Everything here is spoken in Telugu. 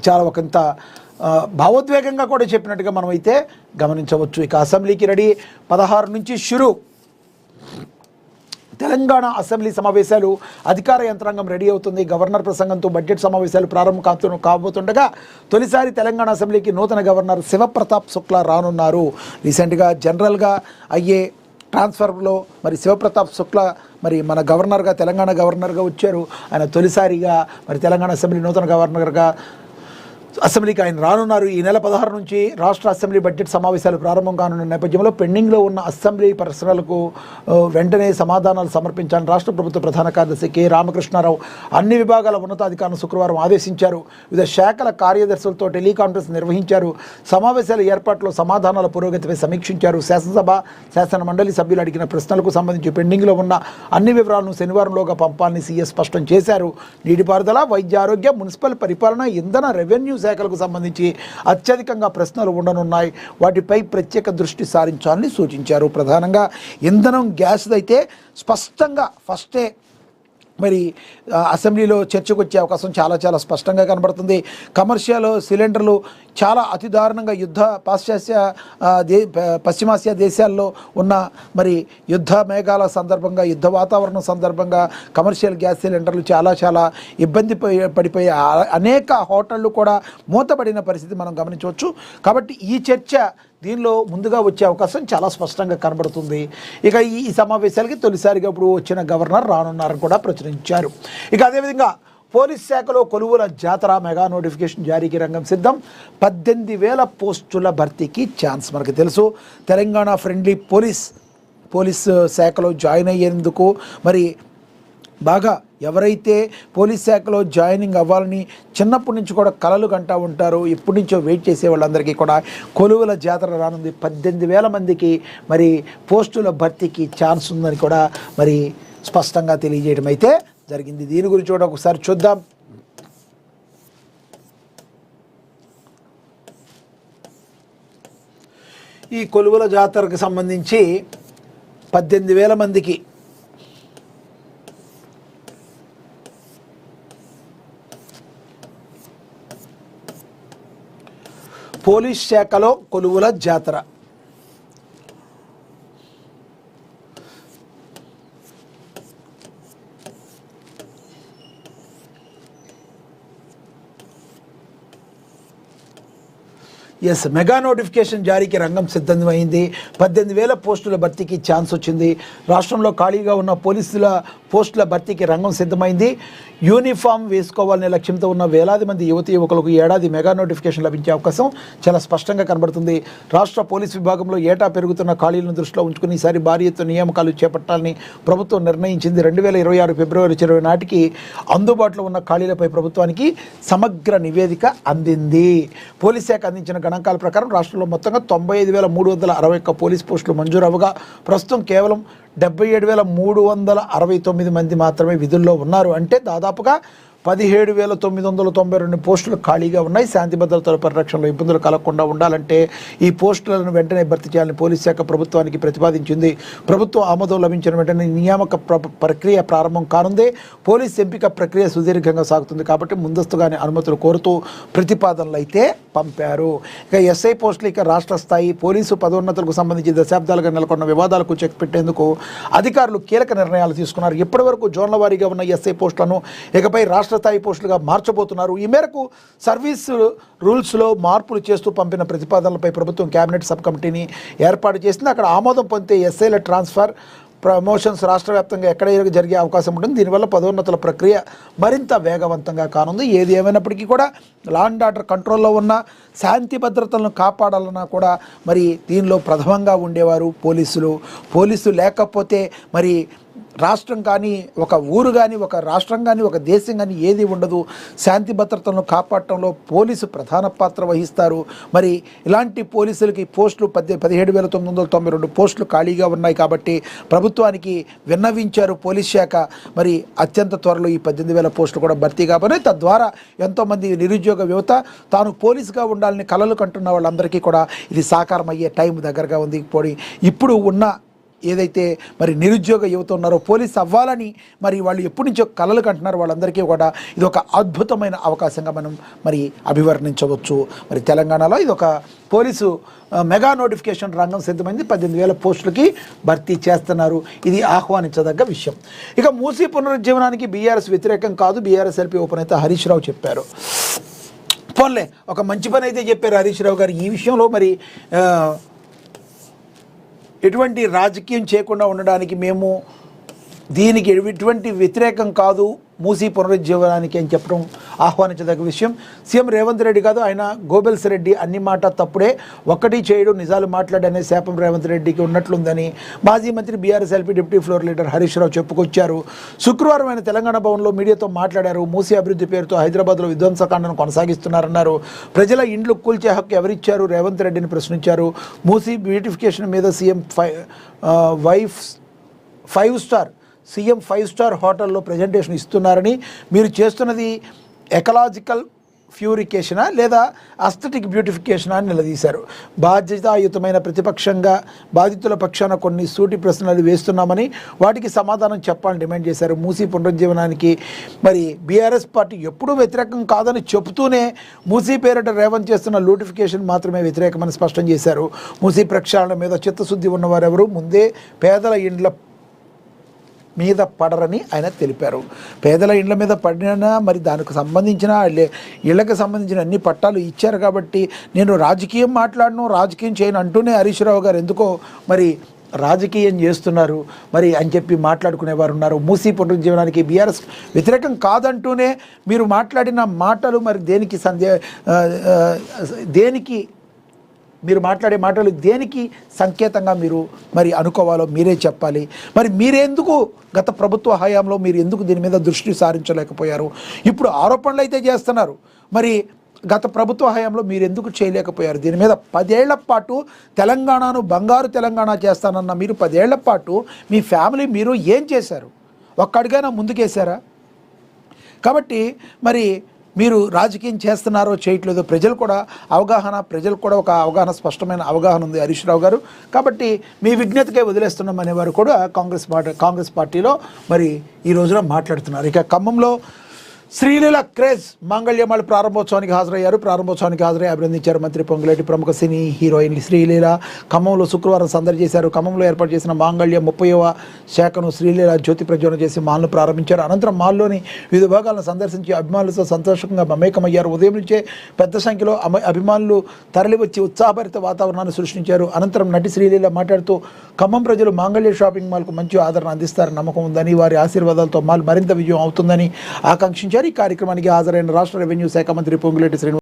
చాలా ఒకంత భావోద్వేగంగా కూడా చెప్పినట్టుగా మనం అయితే గమనించవచ్చు. ఇక అసెంబ్లీకి రెడీ 16 నుంచి షురు. తెలంగాణ అసెంబ్లీ సమావేశాలు అధికార యంత్రాంగం రెడీ అవుతుంది. గవర్నర్ ప్రసంగంతో బడ్జెట్ సమావేశాలు ప్రారంభం కాబోతుండగా తొలిసారి తెలంగాణ అసెంబ్లీకి నూతన గవర్నర్ శివప్రతాప్ శుక్లా రానున్నారు. రీసెంట్గా జనరల్గా అయ్యే ట్రాన్స్ఫర్లో మరి శివప్రతాప్ శుక్లా మరి మన గవర్నర్గా తెలంగాణ గవర్నర్గా వచ్చారు. ఆయన తొలిసారిగా మరి తెలంగాణ అసెంబ్లీ నూతన గవర్నర్గా అసెంబ్లీకి ఆయన రానున్నారు. ఈ నెల 16 నుంచి రాష్ట్ర అసెంబ్లీ బడ్జెట్ సమావేశాలు ప్రారంభం కానున్న నేపథ్యంలో పెండింగ్లో ఉన్న అసెంబ్లీ ప్రశ్నలకు వెంటనే సమాధానాలు సమర్పించాలని రాష్ట్ర ప్రభుత్వ ప్రధాన కార్యదర్శి కె రామకృష్ణారావు అన్ని విభాగాల ఉన్నతాధికారులను శుక్రవారం ఆదేశించారు. వివిధ శాఖల కార్యదర్శులతో టెలికాన్ఫరెన్స్ నిర్వహించారు. సమావేశాల ఏర్పాట్లో సమాధానాల పురోగతిపై సమీక్షించారు. శాసనసభ శాసన మండలి సభ్యులు అడిగిన ప్రశ్నలకు సంబంధించి పెండింగ్లో ఉన్న అన్ని వివరాలను శనివారంలోగా పంపాలని సీఎస్ స్పష్టం చేశారు. నీటిపారుదల, వైద్య ఆరోగ్య, మున్సిపల్ పరిపాలన, ఇంధన, రెవెన్యూ శాఖలకు సంబంధించి అత్యధికంగా ప్రశ్నలు ఉండనున్నాయి. వాటిపై ప్రత్యేక దృష్టి సారించాలని సూచించారు. ప్రధానంగా ఇంధనం, గ్యాస్ అయితే స్పష్టంగా ఫస్టే మరి అసెంబ్లీలో చర్చకు వచ్చే అవకాశం చాలా స్పష్టంగా కనబడుతుంది. కమర్షియల్ సిలిండర్లు చాలా అతి దారుణంగా పశ్చిమాసియా దేశాల్లో ఉన్న మరి యుద్ధ మేఘాల సందర్భంగా, యుద్ధ వాతావరణం సందర్భంగా కమర్షియల్ గ్యాస్ సిలిండర్లు చాలా ఇబ్బంది పడిపోయే అనేక హోటళ్ళు కూడా మూతపడిన పరిస్థితి మనం గమనించవచ్చు. కాబట్టి ఈ చర్చ దీనిలో ముందుగా వచ్చే అవకాశం చాలా స్పష్టంగా కనబడుతుంది. ఇక ఈ సమావేశాలకి తొలిసారిగా ఇప్పుడు వచ్చిన గవర్నర్ రానున్నారని కూడా ప్రచురించారు. ఇక అదేవిధంగా పోలీస్ శాఖలో కొలువుల జాతర మెగా నోటిఫికేషన్ జారీకి రంగం సిద్ధం. 18,000 పోస్టుల భర్తీకి ఛాన్స్. మనకు తెలుసు తెలంగాణ ఫ్రెండ్లీ పోలీస్ శాఖలో జాయిన్ అయ్యేందుకు మరి బాగా ఎవరైతే పోలీస్ శాఖలో జాయినింగ్ అవ్వాలని చిన్నప్పటి నుంచి కూడా కలలు కంటూ ఉంటారో, ఇప్పటి నుంచో వెయిట్ చేసే వాళ్ళందరికీ కూడా కొలువుల జాతర రానుంది. 18,000 మందికి మరి పోస్టుల భర్తీకి ఛాన్స్ ఉందని కూడా మరి స్పష్టంగా తెలియజేయడం అయితే జరిగింది. దీని గురించి కూడా ఒకసారి చూద్దాం. ఈ కొలువుల జాతరకు సంబంధించి 18,000 మందికి పోలీస్ శాఖలో కొలువుల జాతర. మెగా నోటిఫికేషన్ జారీకి రంగం సిద్ధమైంది. 18,000 పోస్టుల భర్తీకి ఛాన్స్ వచ్చింది. రాష్ట్రంలో ఖాళీగా ఉన్న పోలీసుల పోస్టుల భర్తీకి రంగం సిద్ధమైంది. యూనిఫామ్ వేసుకోవాలనే లక్ష్యంతో ఉన్న వేలాది మంది యువకులకు ఏడాది మెగా నోటిఫికేషన్ లభించే అవకాశం చాలా స్పష్టంగా కనబడుతుంది. రాష్ట్ర పోలీస్ విభాగంలో ఏటా పెరుగుతున్న ఖాళీలను దృష్టిలో ఉంచుకుని ఈసారి భారీ ఎత్తున నియామకాలు చేపట్టాలని ప్రభుత్వం నిర్ణయించింది. 2026 ఫిబ్రవరి 20 నాటికి అందుబాటులో ఉన్న ఖాళీలపై ప్రభుత్వానికి సమగ్ర నివేదిక అందింది. పోలీస్ శాఖ అందించిన గణాంకాల ప్రకారం రాష్ట్రంలో మొత్తంగా 95,361 పోలీస్ పోస్టులు మంజూరవగా ప్రస్తుతం కేవలం 77,369 మంది మాత్రమే విధుల్లో ఉన్నారు. అంటే దాదాపుగా 17,992 పోస్టులు ఖాళీగా ఉన్నాయి. శాంతి భద్రతల పరిరక్షణలో ఇబ్బందులు కలగకుండా ఉండాలంటే ఈ పోస్టులను వెంటనే భర్తీ చేయాలని పోలీస్ శాఖ ప్రభుత్వానికి ప్రతిపాదించింది. ప్రభుత్వం ఆమోదం లభించిన వెంటనే నియామక ప్రక్రియ ప్రారంభం కానుంది. పోలీస్ ఎంపిక ప్రక్రియ సుదీర్ఘంగా సాగుతుంది కాబట్టి ముందస్తుగానే అనుమతులు కోరుతూ ప్రతిపాదనలు అయితే పంపారు. ఇక ఎస్ఐ పోస్టులు ఇక రాష్ట్ర స్థాయి పోలీసు పదోన్నతులకు సంబంధించి దశాబ్దాలుగా నెలకొన్న వివాదాలకు చెక్ పెట్టేందుకు అధికారులు కీలక నిర్ణయాలు తీసుకున్నారు. ఇప్పటివరకు జోన్ల వారీగా ఉన్న ఎస్ఐ పోస్టులను ఇకపై రాష్ట్ర స్థాయి పోస్టులుగా మార్చబోతున్నారు. ఈ మేరకు సర్వీస్ రూల్స్లో మార్పులు చేస్తూ పంపిన ప్రతిపాదనలపై ప్రభుత్వం కేబినెట్ సబ్ కమిటీని ఏర్పాటు చేసింది. అక్కడ ఆమోదం పొందితే ఎస్ఐల ట్రాన్స్ఫర్, ప్రమోషన్స్ రాష్ట్ర వ్యాప్తంగా ఎక్కడైనా జరిగే అవకాశం ఉంటుంది. దీనివల్ల పదోన్నతుల ప్రక్రియ మరింత వేగవంతంగా కానుంది. ఏది ఏమైనప్పటికీ కూడా లా అండ్ ఆర్డర్ కంట్రోల్లో ఉన్న శాంతి భద్రతలను కాపాడాలన్నా కూడా మరి దీనిలో ప్రథమంగా ఉండేవారు పోలీసులు లేకపోతే మరి రాష్ట్రం కానీ, ఒక ఊరు కానీ, ఒక రాష్ట్రం కానీ, ఒక దేశం కానీ ఏది ఉండదు. శాంతి భద్రతలను కాపాడటంలో పోలీసు ప్రధాన పాత్ర వహిస్తారు. మరి ఇలాంటి పోలీసులకి పోస్టులు 17,992 పోస్టులు ఖాళీగా ఉన్నాయి కాబట్టి ప్రభుత్వానికి విన్నవించారు పోలీస్ శాఖ. మరి అత్యంత త్వరలో ఈ 18,000 పోస్టులు కూడా భర్తీ కాబోతున్నాయి. తద్వారా ఎంతోమంది నిరుద్యోగ యువత తాను పోలీసుగా ఉండాలని కలలు కంటున్న వాళ్ళందరికీ కూడా ఇది సాకారం అయ్యే టైం దగ్గరగా ఉంది. ఇప్పుడు ఉన్న ఏదైతే మరి నిరుద్యోగ యువత ఉన్నారో పోలీస్ అవ్వాలని మరి వాళ్ళు ఎప్పటి నుంచో కలలు కంటున్నారు వాళ్ళందరికీ కూడా ఇది ఒక అద్భుతమైన అవకాశంగా మనం మరి అభివర్ణించవచ్చు. మరి తెలంగాణలో ఇది ఒక పోలీసు మెగా నోటిఫికేషన్ రంగం సిద్ధమైంది. 18,000 పోస్టులకి భర్తీ చేస్తున్నారు. ఇది ఆహ్వానించదగ్గ విషయం. ఇక మూసీ పునరుజ్జీవనానికి బీఆర్ఎస్ వ్యతిరేకం కాదు, బీఆర్ఎస్ ఎల్పీ ఉపనేత హరీష్ రావు చెప్పారు. పోన్లే, ఒక మంచి పని అయితే చెప్పారు హరీష్ రావు గారు. ఈ విషయంలో మరి ఎటువంటి రాజకీయం చేయకుండా ఉండడానికి మేము దీనికి ఎటువంటి వ్యతిరేకం కాదు మూసీ పునరుజ్జీవనానికి అని చెప్పడం ఆహ్వానించదగ్గ విషయం. సీఎం రేవంత్ రెడ్డి కాదు, ఆయన గోబెల్స్ రెడ్డి అన్ని మాట తప్పుడే, ఒక్కటి చేయడు నిజాలు మాట్లాడనే శాపం రేవంత్ రెడ్డికి ఉన్నట్లుందని మాజీ మంత్రి BRS LP deputy floor leader Harish Rao చెప్పుకొచ్చారు. శుక్రవారం ఆయన తెలంగాణ భవన్లో మీడియాతో మాట్లాడారు. మూసీ అభివృద్ధి పేరుతో హైదరాబాద్లో విధ్వంసకాండను కొనసాగిస్తున్నారన్నారు. ప్రజల ఇండ్లు కూల్చే హక్కు ఎవరిచ్చారు రేవంత్ రెడ్డిని ప్రశ్నించారు. మూసీ బ్యూటిఫికేషన్ మీద సీఎం 5-స్టార్ హోటల్లో ప్రజెంటేషన్ ఇస్తున్నారని, మీరు చేస్తున్నది ఎకలాజికల్ ప్యూరికేషనా లేదా అస్థెటిక్ బ్యూటిఫికేషనా అని నిలదీశారు. బాధ్యతాయుతమైన ప్రతిపక్షంగా బాధితుల పక్షాన కొన్ని సూటి ప్రశ్నలు వేస్తున్నామని వాటికి సమాధానం చెప్పాలని డిమాండ్ చేశారు. మూసీ పునరుజ్జీవనానికి మరి బీఆర్ఎస్ పార్టీ ఎప్పుడూ వ్యతిరేకం కాదని చెబుతూనే మూసీ పేరిట రేవంత్ చేస్తున్న లూటిఫికేషన్ మాత్రమే వ్యతిరేకమని స్పష్టం చేశారు. మూసీ ప్రక్షాళన మీద చిత్తశుద్ధి ఉన్నవారెవరూ ముందే పేదల ఇండ్ల మీద పడరని ఆయన తెలిపారు. పేదల ఇండ్ల మీద పడినా మరి దానికి సంబంధించిన ఇళ్లకు సంబంధించిన అన్ని పట్టాలు ఇచ్చారు కాబట్టి నేను రాజకీయం మాట్లాడను, రాజకీయం చేయను అంటూనే హరీష్ రావు గారు ఎందుకో మరి రాజకీయం చేస్తున్నారు మరి అని చెప్పి మాట్లాడుకునేవారు ఉన్నారు. మూసీ పునరుజ్జీవనానికి బీఆర్ఎస్ వ్యతిరేకం కాదంటూనే మీరు మాట్లాడిన మాటలు మరి దేనికి మీరు మాట్లాడే మాటలు దేనికి సంకేతంగా మీరు మరి అనుకోవాలో మీరే చెప్పాలి. మరి మీరెందుకు గత ప్రభుత్వ హయాంలో మీరు ఎందుకు దీని మీద దృష్టి సారించలేకపోయారు? ఇప్పుడు ఆరోపణలు అయితే చేస్తున్నారు, మరి గత ప్రభుత్వ హయాంలో మీరు ఎందుకు చేయలేకపోయారు? దీని మీద 10 ఏళ్ల పాటు తెలంగాణను బంగారు తెలంగాణ చేస్తానన్న మీరు 10 ఏళ్ల పాటు మీ ఫ్యామిలీ మీరు ఏం చేశారు? ఒక్క అడుగైనా ముందుకేశారా? కాబట్టి మరి మీరు రాజకీయం చేస్తున్నారో చేయట్లేదో ప్రజలు కూడా ఒక అవగాహన స్పష్టమైన అవగాహన ఉంది హరీష్ రావు గారు. కాబట్టి మీ విజ్ఞతకే వదిలేస్తున్నాం అనేవారు కూడా కాంగ్రెస్ పార్టీలో మరి ఈ రోజున మాట్లాడుతున్నారు. ఇక ఖమ్మంలో శ్రీలీల క్రేజ్ మాంగళ్యమాళ ప్రారంభోత్సవానికి హాజరై అభినందించారు మంత్రి పొంగులేటి. ప్రముఖ సినీ హీరోయిన్ శ్రీలీల ఖమ్మంలో శుక్రవారం సందడి చేశారు. ఖమ్మంలో ఏర్పాటు చేసిన మాంగళ్య 30వ శాఖను శ్రీలీల జ్యోతి ప్రజ్వలన చేసి మాల్ను ప్రారంభించారు. అనంతరం మాల్లోని వివిధ భాగాలను సందర్శించి అభిమానులతో సంతోషంగా మమేకమయ్యారు. ఉదయం నుంచే పెద్ద సంఖ్యలో అభిమానులు తరలివచ్చి ఉత్సాహభరిత వాతావరణాన్ని సృష్టించారు. అనంతరం నటి శ్రీలీల మాట్లాడుతూ ఖమ్మం ప్రజలు మాంగళ్య షాపింగ్ మాల్కు మంచి ఆదరణ అందిస్తారని నమ్మకం ఉందని, వారి ఆశీర్వాదాలతో మాల్ మరింత విజయం అవుతుందని ఆకాంక్షించారు. ఈ కార్యక్రమానికి హాజరైన రాష్ట్ర రెవెన్యూ శాఖ మంత్రి పొంగులేటి శ్రీనివాస్